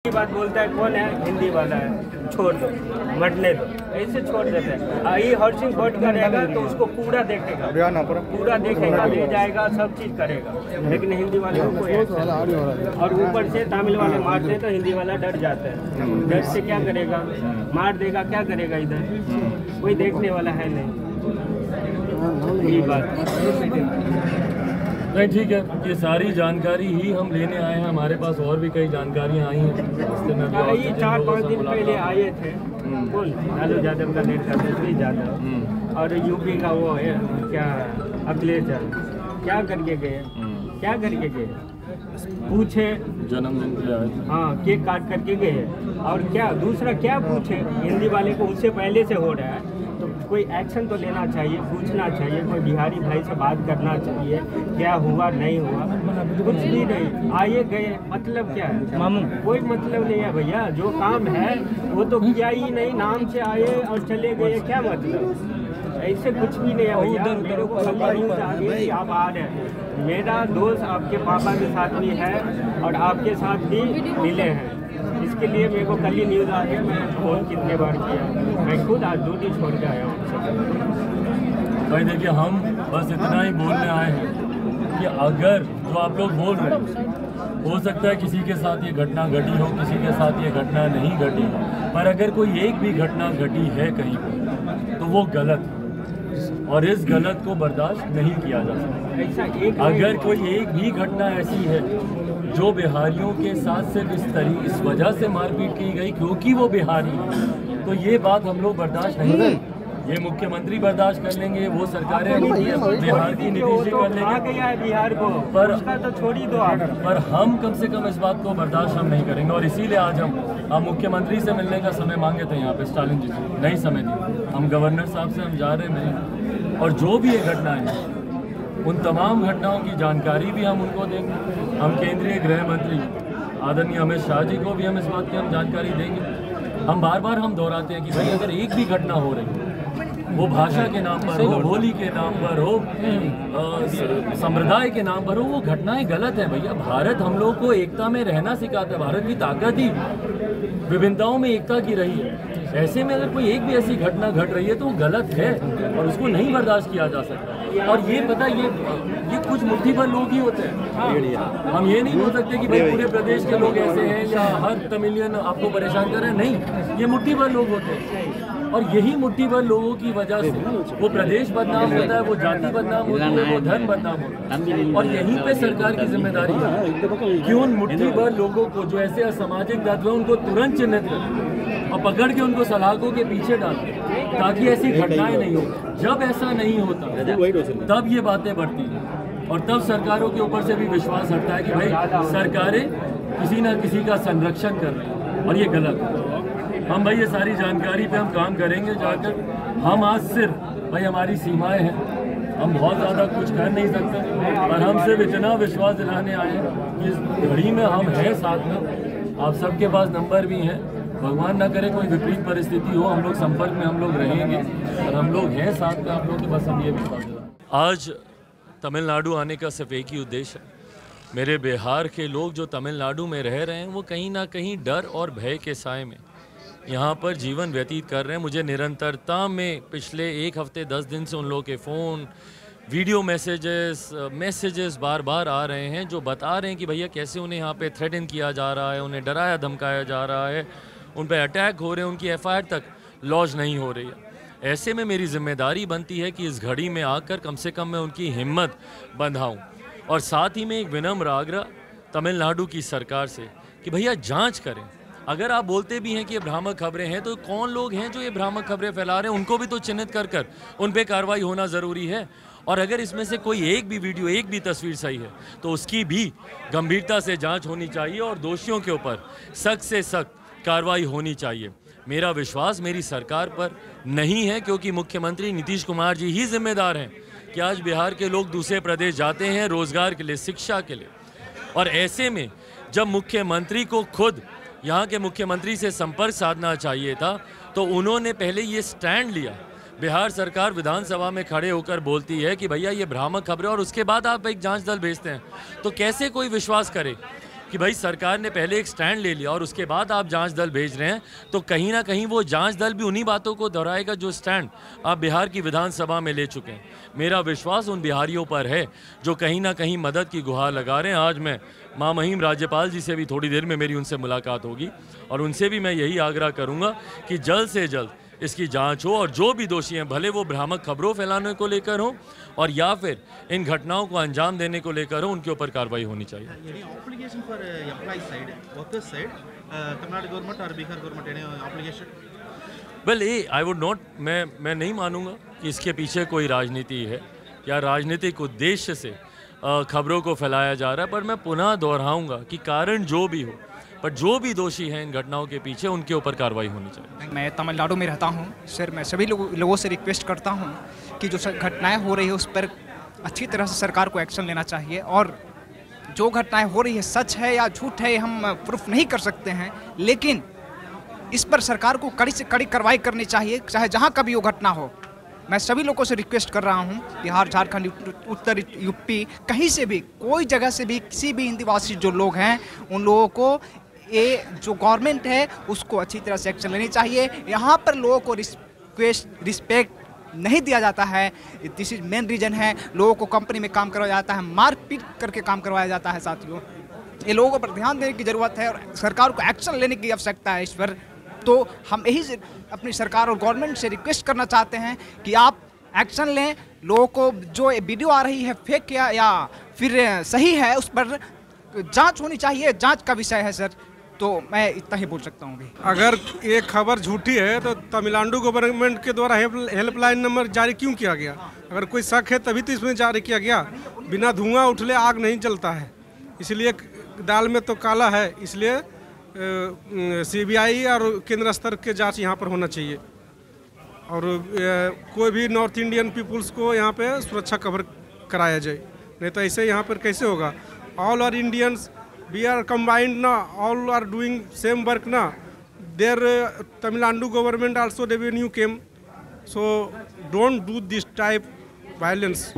बात बोलता है कौन है, हिंदी वाला है, छोड़ दो, मरने दो, ऐसे छोड़ देते हैं। ये हर्षिंग वोट करेगा तो उसको पूरा देखेगा, पूरा देखेगा, ले जाएगा, सब चीज़ करेगा, लेकिन हिंदी वाले को कोई और ऊपर से तमिल वाले मारते हैं तो हिंदी वाला डर जाता है। डर से क्या करेगा, मार देगा, क्या करेगा, इधर कोई देखने वाला है नहीं। यही बात नहीं, ठीक है, ये सारी जानकारी ही हम लेने आए हैं। हमारे पास और भी कई जानकारियाँ आई हैं। ये 4-5 दिन पहले आए थे, कौन लालू यादव का नेता तेजस्वी यादव और यूपी का वो है क्या अखिलेश यादव, क्या करके गए, क्या करके गए, पूछे जन्मदिन के लिए आए थे। हाँ, केक काट करके गए और क्या दूसरा क्या पूछे, हिंदी वाले को उससे पहले से हो रहा है तो कोई एक्शन तो लेना चाहिए, पूछना चाहिए, कोई बिहारी भाई से बात करना चाहिए, क्या हुआ नहीं हुआ, कुछ भी नहीं, आए गए, मतलब क्या है मामू, कोई मतलब नहीं है भैया। जो काम है वो तो किया ही नहीं, नाम से आए और चले गए, क्या मतलब, ऐसे कुछ भी नहीं है भैया। मेरे को कल न्यूज़ आ गई कि आप आ रहे हैं, मेरा दोस्त आपके पापा के साथ भी है और आपके साथ भी मिले हैं, इसके लिए मेरे को कल ही न्यूज़ आ गया। मैं फ़ोन कितने बार किया, मैं खुद आज ड्यूटी छोड़ के आया हूँ। भाई देखिए, हम बस इतना ही बोलने आए हैं कि अगर जो आप लोग बोल रहे हैं, हो सकता है किसी के साथ ये घटना घटी हो, किसी के साथ ये घटना नहीं घटी हो, पर अगर कोई एक भी घटना घटी है कहीं पर तो वो गलत है और इस गलत को बर्दाश्त नहीं किया जा सकता। अगर कोई एक भी घटना ऐसी है जो बिहारियों के साथ सिर्फ इस वजह से मारपीट की गई क्योंकि वो बिहारी है, तो ये बात हम लोग बर्दाश्त नहीं करेंगे। ये मुख्यमंत्री बर्दाश्त कर लेंगे, वो सरकारें बिहार की नीतीश जी कर लेंगे, बिहार को पर उसका तो छोड़ ही दो आप। पर हम कम से कम इस बात को बर्दाश्त हम नहीं करेंगे और इसीलिए आज हम मुख्यमंत्री से मिलने का समय मांगे थे यहाँ पे, स्टालिन जी से नहीं समय दिया। हम गवर्नर साहब से हम जा रहे हैं मिलने और जो भी ये घटनाएं हैं उन तमाम घटनाओं की जानकारी भी हम उनको देंगे। हम केंद्रीय गृह मंत्री आदरणीय अमित शाह जी को भी हम इस बात की हम जानकारी देंगे। हम बार बार हम दोहराते हैं कि भाई अगर एक भी घटना हो रही है, वो भाषा के नाम पर हो, बोली के नाम पर हो, संप्रदाय के नाम पर हो, वो घटनाएं गलत है भैया। भारत हम लोग को एकता में रहना सिखाता है, भारत की ताकत ही विभिन्नताओं में एकता की रही है। ऐसे में अगर कोई एक भी ऐसी घटना घट रही है तो वो गलत है और उसको नहीं बर्दाश्त किया जा सकता। और ये पता ये कुछ मुट्ठी भर लोग ही होते हैं। हम ये नहीं बोल सकते कि भाई पूरे प्रदेश के लोग ऐसे हैं या हर तमिलियन आपको परेशान कर रहे हैं, नहीं, ये मुट्ठी भर लोग होते हैं और यही मुट्ठी भर लोगों की वजह से वो प्रदेश बदनाम होता है, वो जाति बदनाम होती है, वो धर्म बदनाम होता है। और यहीं पे सरकार की जिम्मेदारी है कि उन मुट्ठी भर लोगों को जो ऐसे असामाजिक तत्व हैं उनको तुरंत चिन्हित करें और पकड़ के उनको सलाखों के पीछे डालें ताकि ऐसी घटनाएं नहीं हो। जब ऐसा नहीं होता तब ये बातें बढ़ती हैं और तब सरकारों के ऊपर से भी विश्वास हटता है कि भाई सरकारें किसी न किसी का संरक्षण कर रही हैं और ये गलत है। हम भाई ये सारी जानकारी पे हम काम करेंगे जाकर। हम आज सिर्फ भाई हमारी सीमाएं हैं, हम बहुत ज़्यादा कुछ कर नहीं सकते, पर हम सिर्फ इतना विश्वास दिलाने आए हैं कि इस घड़ी में हम हैं साथ में। आप सबके पास नंबर भी हैं, भगवान ना करे कोई विपरीत परिस्थिति हो, हम लोग संपर्क में हम लोग रहेंगे और हम लोग हैं साथ में आप लोग के। बस हम ये विश्वास दिलाएं। आज तमिलनाडु आने का सिर्फ एक ही उद्देश्य है। मेरे बिहार के लोग जो तमिलनाडु में रह रहे हैं वो कहीं ना कहीं डर और भय के साए में यहाँ पर जीवन व्यतीत कर रहे हैं। मुझे निरंतरता में पिछले 1 हफ्ते 10 दिन से उन लोगों के फ़ोन, वीडियो मैसेजेस बार बार आ रहे हैं जो बता रहे हैं कि भैया कैसे उन्हें यहाँ पे थ्रेटन किया जा रहा है, उन्हें डराया धमकाया जा रहा है, उन पर अटैक हो रहे हैं, उनकी FIR तक लॉन्च नहीं हो रही है। ऐसे में मेरी जिम्मेदारी बनती है कि इस घड़ी में आकर कम से कम मैं उनकी हिम्मत बंधाऊँ और साथ ही में एक विनम्र आग्रह तमिलनाडु की सरकार से कि भैया जाँच करें। अगर आप बोलते भी हैं कि ये भ्रामक खबरें हैं तो कौन लोग हैं जो ये भ्रामक खबरें फैला रहे हैं, उनको भी तो चिन्हित कर उन पे कार्रवाई होना ज़रूरी है। और अगर इसमें से कोई एक भी वीडियो, एक भी तस्वीर सही है तो उसकी भी गंभीरता से जांच होनी चाहिए और दोषियों के ऊपर सख्त से सख्त कार्रवाई होनी चाहिए। मेरा विश्वास मेरी सरकार पर नहीं है क्योंकि मुख्यमंत्री नीतीश कुमार जी ही जिम्मेदार हैं कि आज बिहार के लोग दूसरे प्रदेश जाते हैं रोज़गार के लिए, शिक्षा के लिए। और ऐसे में जब मुख्यमंत्री को खुद यहाँ के मुख्यमंत्री से संपर्क साधना चाहिए था तो उन्होंने पहले ये स्टैंड लिया। बिहार सरकार विधानसभा में खड़े होकर बोलती है कि भैया ये भ्रामक खबरें और उसके बाद आप एक जांच दल भेजते हैं, तो कैसे कोई विश्वास करे कि भाई सरकार ने पहले एक स्टैंड ले लिया और उसके बाद आप जांच दल भेज रहे हैं, तो कहीं ना कहीं वो जांच दल भी उन्हीं बातों को दोहराएगा जो स्टैंड आप बिहार की विधानसभा में ले चुके हैं। मेरा विश्वास उन बिहारियों पर है जो कहीं ना कहीं मदद की गुहार लगा रहे हैं। आज मैं महामहिम राज्यपाल जी से भी थोड़ी देर में मेरी उनसे मुलाकात होगी और उनसे भी मैं यही आग्रह करूँगा कि जल्द से जल्द इसकी जांच हो और जो भी दोषी हैं, भले वो भ्रामक खबरों फैलाने को लेकर हो और या फिर इन घटनाओं को अंजाम देने को लेकर हो, उनके ऊपर कार्रवाई होनी चाहिए। Any obligation for employee side, workers side, Tamil Nadu government or Bihar government, any obligation? Well I would not, मैं नहीं मानूंगा कि इसके पीछे कोई राजनीति है या राजनीतिक उद्देश्य से खबरों को फैलाया जा रहा है, पर मैं पुनः दोहराऊंगा कि कारण जो भी हो, पर जो भी दोषी हैं इन घटनाओं के पीछे, उनके ऊपर कार्रवाई होनी चाहिए। मैं तमिलनाडु में रहता हूं सर। मैं सभी लोगों से रिक्वेस्ट करता हूं कि जो घटनाएं हो रही है उस पर अच्छी तरह से सरकार को एक्शन लेना चाहिए, और जो घटनाएं हो रही है सच है या झूठ है हम प्रूफ नहीं कर सकते हैं, लेकिन इस पर सरकार को कड़ी से कड़ी कार्रवाई करनी चाहिए, चाहे जहां कभी वो घटना हो। मैं सभी लोगों से रिक्वेस्ट कर रहा हूं, बिहार, झारखंड, उत्तर यूपी, कहीं से भी, कोई जगह से भी, किसी भी हिंदी भाषी जो लोग हैं उन लोगों को ये जो गवर्नमेंट है उसको अच्छी तरह से एक्शन लेनी चाहिए। यहाँ पर लोगों को रिस्पेक्ट नहीं दिया जाता है, दिस इज मेन रीज़न है। लोगों को कंपनी में काम करवाया जाता है, मारपीट करके काम करवाया जाता है। साथियों, ये लोगों पर ध्यान देने की ज़रूरत है और सरकार को एक्शन लेने की आवश्यकता है इस पर। तो हम यही से अपनी सरकार और गवर्नमेंट से रिक्वेस्ट करना चाहते हैं कि आप एक्शन लें। लोगों को जो वीडियो आ रही है फेक या फिर सही है, उस पर जांच होनी चाहिए, जांच का विषय है सर। तो मैं इतना ही बोल सकता हूँ अभी। अगर ये खबर झूठी है तो तमिलनाडु गवर्नमेंट के द्वारा हेल्पलाइन नंबर जारी क्यों किया गया? अगर कोई शक है तभी तो इसमें जारी किया गया। बिना धुआं उठले आग नहीं जलता है, इसलिए दाल में तो काला है, इसलिए सीबीआई और केंद्र स्तर के जांच यहाँ पर होना चाहिए। और कोई भी नॉर्थ इंडियन पीपुल्स को यहाँ पे सुरक्षा कवर कराया जाए, नहीं तो ऐसे यहाँ पर कैसे होगा? All are Indians, we are combined ना, all are doing same work ना। There Tamil Nadu government also revenue came, so don't do this type violence.